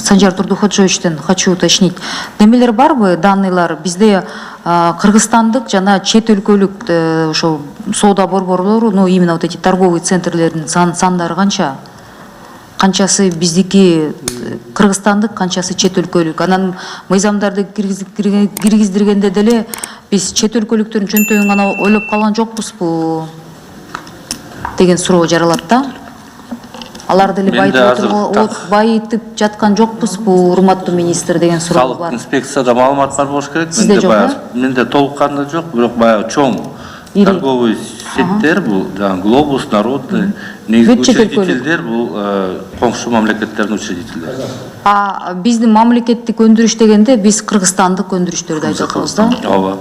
Санжар Турдуходжоевичтен хочу уточнить. Немелер барбы, данныйлар, bizde кыргызстандык жана чет өлкөлүк ошо соода борборлору, ну именно вот эти торговые центрлердин сандары канча? Канчасы биздики кыргызстандык, канчасы чет өлкөлүк. Анан мыйзамдарды киргиздиргенде деле биз чет өлкөлүктөрдүн чөнтөгүн гана ойлоп калган жокпузбу деген суроо жаралат да. Алар деле байытып жаткан жокпузбу, урматтуу министр деген суроо бар. Салык инспекцияда маалымат бар болуш керек. Менде толук кандай жок, бирок баягы чоң торговый сеттер, бул Глобус, Народный, негизги учредителдер бул коңшу мамлекеттердин учредителдери. А биздин мамлекеттик өндүрүш дегенде биз кыргызстандык өндүрүштөрдү айтып атабыз да? Ооба.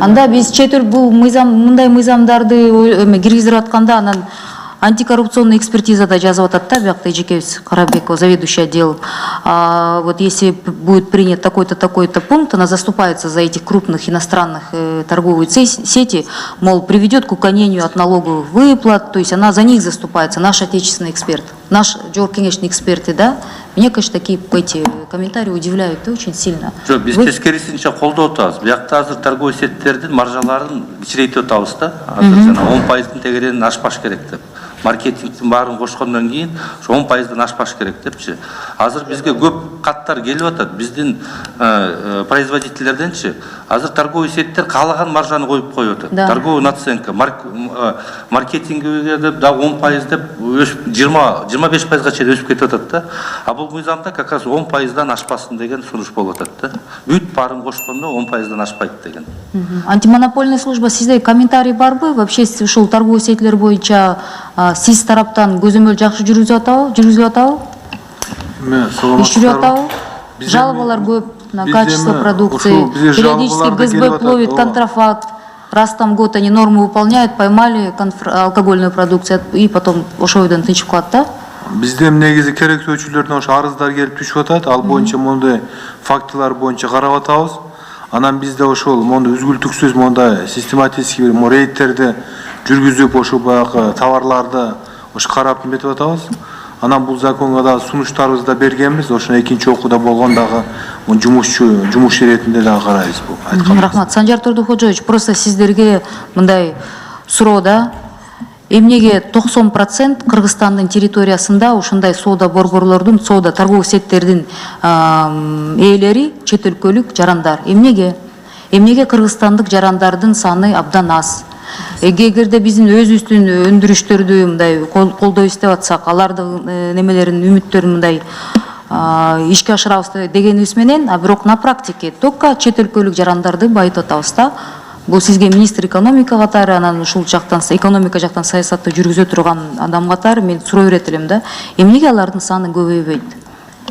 Анда биз чет эл бул мындай мыйзамдарды киргизип атканда анан антикоррупционный экспертизада жазып атат да, биякта эжекебиз Карабекова, заведующий отделом. Вот если будет принят такой-то пункт, она заступается за этих крупных иностранных торговых сети, мол, приведет к уклонению от налоговых выплат, то есть она за них заступается, наш отечественный эксперт, наш жогоркеңештин эксперты, да. Меня, конечно, такие эти комментарии удивляют очень сильно. Биз тескерисинче колдоп атабыз. Биякта азыр торговый сеттердин маржаларын кичирейтип атабыз да. Азыр жана 10% тегеренин ашпаш керек деп. Маркетингтин баарын кошкондон кийин ошо 10%дан ашпаш керек депчи. Азыр бизге көп каттар келип атат. Биздин производительдерденчи азыр торговый сеттер каалаган маржаны коюп коюп атат. Торговый наценка, маркетингиге деп да 10% деп 20-25%га чейин өсүп кетип атат да. А бул мыйзамда как раз 10%дан ашпасын деген сунуш болуп атат да. Бүт баарын кошкондо 10%дан ашпайт деген. Антимонопольная служба, сизде комментарий барбы? Вообще ушул торговый сеттер боюнча сиз тараптан көзөмөл жакшы жүрүзүп атабы? Иш жүрүп атабы? Жалобалар көп на качество продукции. Периодически ГСБ ловит контрафакт. Раз там год они нормы выполняют, поймали алкогольную продукцию и потом ошол үйдөн тынчып калат да? Bizde негизи керектөөчүлөрдөн ошо арыздар келип түшүп атат. Ал боюнча мондай фактылар боюнча карап атабыз. Анан бизде ошол мондай үзгүлтүксүз мондай систематический бир рейдтерди жүргүзүп ошо баягы товарларды ошо карап метип атабыз. Анан бул законго да сунуштарыбызды да бергенбиз. Ошону экинчи окууда болгондагы жумуш иретинде да карайбыз бул айткан. Рахмат. Санжар Турдуходжоевич, просто сиздерге мындай суроо да. Эмнеге 90% Кыргызстандын территориясында ушундай соода борборлордун, соода торговый сеттердин ээлери чет өлкөлүк жарандар? Эмнеге кыргызстандык жарандардын саны абдан аз? Эгерде биздин өзүбүздүн өндүрүштөрдү мындай колдойбуз деп атсак, алардын немелерин, үмүттөрүн мындай ишке ашырабыз дегенибиз менен, а бирок на практике только чет өлкөлүк жарандарды байытып атабыз да. Бул сизге министр экономика катары, анан ушул жактан экономика жактан саясатты жүргүзө турган адам катары мен суроо берет элем да. Эмнеге алардын саны көбөйбөйт?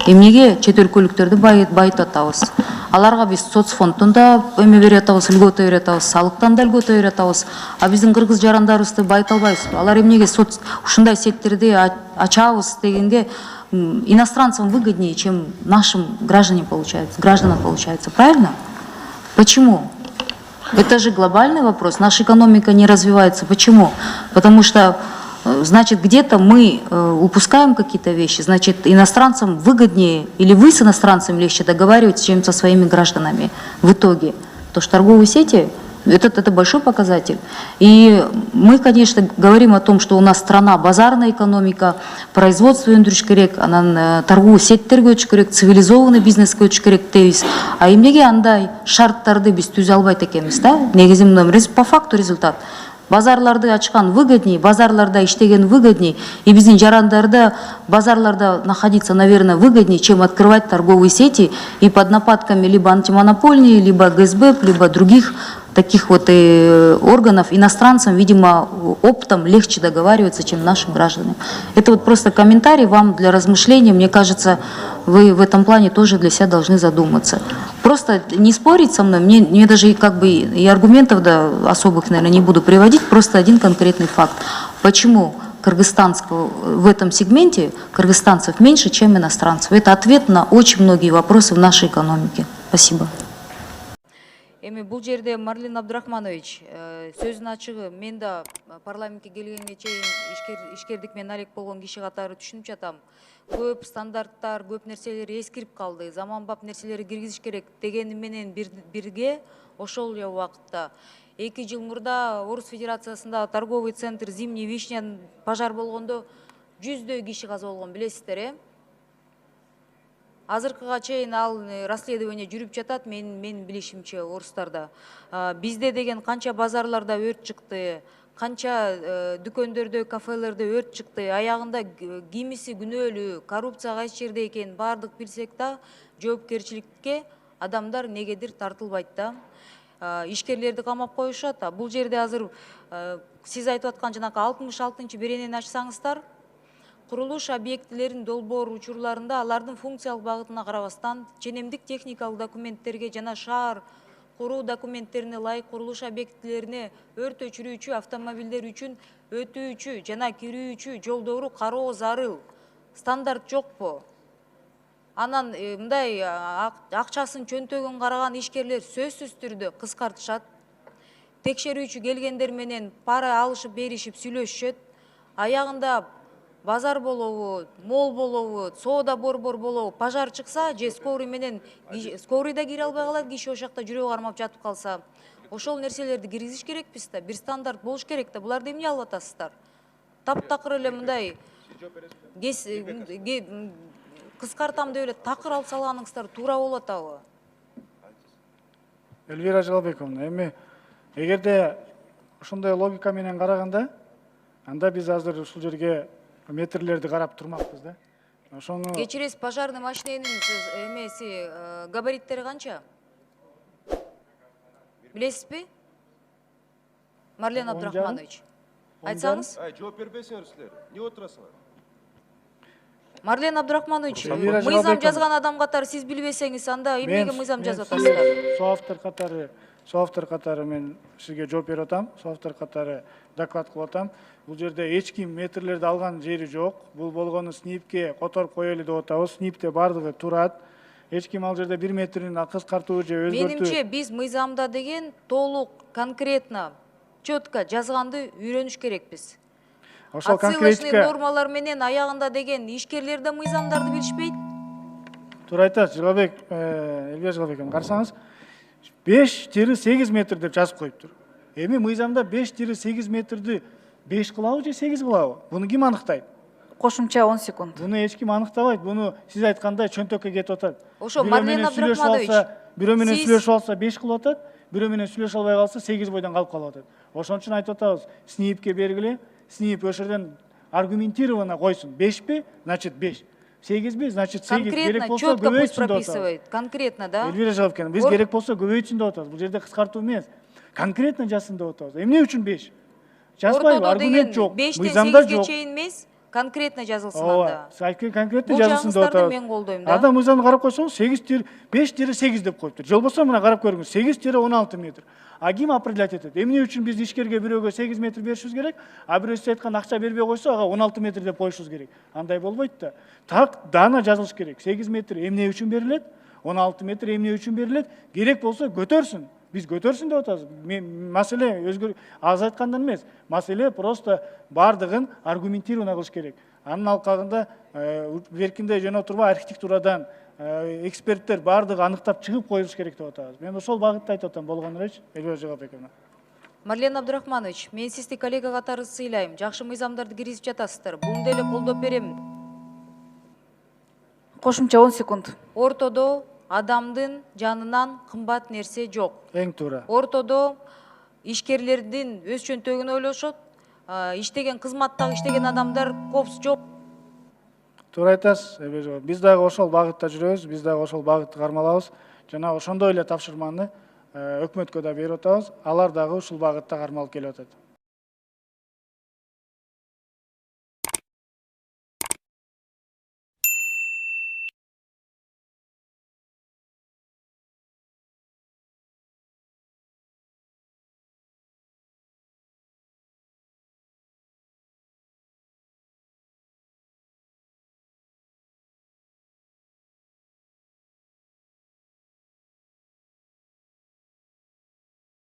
Эмнеге чет өлкөлүктөрдү байытып атабыз? Аларга биз соцфонддон да эме берип атабыз, льгота берип атабыз, салыктан да льгота берип атабыз. А биздин кыргыз жарандарыбызды байыта албайбызбы? Алар эмнеге ушундай сеттерди ачабыз дегенге иностранцам выгоднее, чем нашим гражданам получается. Правильно? Почему? Это же глобальный вопрос. Наша экономика не развивается. Почему? Потому что, значит, где-то мы упускаем какие-то вещи. Значит, иностранцам выгоднее, или вы с иностранцами легче договариваетесь, чем со своими гражданами в итоге. Потому что торговые сети это большой показатель. И мы, конечно, говорим о том, что у нас страна базарная экономика, производство өндүрүш керек, анан торговый сеттерге өтүш керек, цивилизованный бизнеске өтүш керек дейбиз. А эмнеге андай шарттарды биз түзө албайт экенбиз да? Негизи по факту результат. Базарларды ачкан выгоднее, базарларда иштеген выгоднее, и биздин жарандарда базарларда находиться, наверное, выгоднее, чем открывать торговые сети и под нападками либо антимонопольные, либо ГСБ, либо других таких вот органов иностранцам, видимо, оптом легче договариваться, чем нашим гражданам. Это вот просто комментарий вам для размышления. Мне кажется, вы в этом плане тоже для себя должны задуматься. Просто не спорить со мной, мне даже как бы и аргументов да, особых, наверное, не буду приводить, просто один конкретный факт. Почему в этом сегменте кыргызстанцев меньше, чем иностранцев? Это ответ на очень многие вопросы в нашей экономике. Спасибо. Эми бул жерде Марлен Абдрахманович сөзүн ачыгы мен да парламентке келгенге чейин ишкердик менен алек болгон киши катары түшүнүп жатам. Көп стандарттар, көп нерселер эскирип калды. Заманбап нерселерди киргизиш керек дегени менен бирге ошол эле убакытта 2 жыл мурда Орус Федерациясында торговый центр Зимний Вишня пожар болгондо 100дөй киши каза болгон, билесиздер, Азыркыга чейин ал расследование жүрүп жатат, мен билишимче орустарда. Бизде деген канча базарларда өрт чыкты, канча дүкөндөрдө, кафелерде өрт чыкты, аягында кимиси күнөөлүү, коррупция кайсы жерде экенин баардык билсек да, жоопкерчиликке адамдар негедир тартылбайт да. Ишкерлерди камап коюшат. Бул жерде азыр сиз айтып аткан жанакы 66-беренени ачсаңыздар, курулуш объектилеринин долбоор учурларында алардын функциялык багытына карабастан ченемдик техникалык документтерге жана шаар куруу документтерине ылайык курулуш объектилерине өрт өчүрүүчү автомобилдер үчүн өтүүчү жана кирүүчү жолдору кароо зарыл. Стандарт жокпу? Анан мындай акчасын чөнтөгүн караган ишкерлер сөзсүз түрдө кыскартышат. Текшерүүчү келгендер менен пара алышып беришип сүйлөшүшөт. Аягында базар болобу, мол болобу, соода борбор болобу, пожар чыкса, же скорый менен скорый да кире албай калат, киши ошакта жүрөгү кармап жатып калса. Ошол нерселерди киргизиш керекпиз да, бир стандарт болуш керек да. Буларды эмне алып атасыздар? Таптакыр эле мындай кыскартам деп эле такыр алып салганыңыздар туура болуп атабы? Элвира Жалбековна, эми эгерде ушундай логика менен караганда, анда биз азыр ушул жерге метрлерди карап турмакпыз да. Ошону Кечиресиз, пожарный машиненин эмеси габариттери канча? Билесизби? Марлен Абдрахманович. Айтсаңыз? Жооп бербесиңер силер. Эмне отурасыңар? Марлен Абдрахманович, Элвира мыйзам Жалбековна. жазган адам катары сиз билбесеңиз, анда эмнеге мыйзам жазып атасыздар? соавтор катары мен сизге жооп берип атам, соавтор катары доклад кылып атам. Бул жерде эч ким метрлерди алган жери жок. Бул болгону снипке которуп коелу деп атабыз. Снипте бардыгы турат. Эч ким ал жерде 1 метрин кыскартуу же өзгөртүү. Менимче биз мыйзамда деген толук, конкретно, четко жазганды үйрөнүш керекпиз. Ошол Отсылочный конкретика нормалар менен аягында деген ишкерлер да мыйзамдарды билишпейт. туура айтасыз, Жылабек, Элвия Жалбековна, карасаңыз 5-8 метр деп жазып коюптур. Эми мыйзамда 5-8 метрди 5 кылабы же 8 кылабы? Буну ким аныктайт? Кошумча 10 секунд. Буну эч ким аныктабайт. Буну сиз айткандай чөнтөккө кетип атат. Ошо Марлен Абдрахманович, бирөө менен сиз- сүйлөшүп алса 5 кылып атат, бирөө менен сүйлөшө албай калса 8 бойдон калып атат. Ошон үчүн айтып атабыз, СНИПке бергиле, СНИП ошол жерден аргументированно койсун. 5пи, значит 5. 8би, значит 8. конкретно, четко пусть прописывает. Конкретно, да? Элвира Жалбековна, биз керек болсо көбөйтсүн деп атабыз. Бул жерде кыскартуу эмес. Конкретно жазсын деп атабыз. Эмне үчүн 5? Жазбайбы? Ортодо деген Аргумент жок. 5-тен Мыйзамда 8ге жок. чейин эмес, конкретно жазылсын Ооба, анда. конкретно Бул жазылсын деп жаңылыштарды атабыз. мен колдойм да. Ада мыйзамды карап койсоңуз 5-8 деп коюптур. Же болбосо мына карап көрүңүз 8-16 метр. А ким определять этет? Эмне үчүн биз ишкерге бирөөгө 8 метр беришибиз керек, а бирөө сиз айткан акча бербей койсо ага 16 метр деп коюшубуз керек. Андай болбойт да. Так дана жазылыш керек. 8 метр эмне үчүн берилет? 16 метр эмне үчүн берилет? Керек болсо көтөрсүн. Биз көтөрсүн деп атабыз. Маселе аз айткандан эмес. Маселе просто бардыгын аргументированно кылыш керек. Анын алкагында эркинде жөн отурбай архитектурадан эксперттер бардыгы аныктап чыгып коюлуш керек деп атабыз. Мен ошол багытта айтып атам болгону элечи, Элвира Жалбековна. Марлен Абдрахманович, мен сизди коллега катары сыйлайм. Жакшы мыйзамдарды киргизип жатасыздар. Буну деле колдоп берем. Кошумча 10 секунд. Ортодо адамдын жанынан кымбат нерсе жок. Эң туура. Ортодо ишкерлердин өз чөнтөгүн ойлошот. Иштеген кызматтагы иштеген адамдар копс жок. Туура айтасыз. Биз дагы ошол багытта жүрөбүз, биз дагы ошол багытты кармалабыз. Жана ошондой эле тапшырманы өкмөткө да берип атабыз. Алар дагы ушул багытта кармалып келип атат.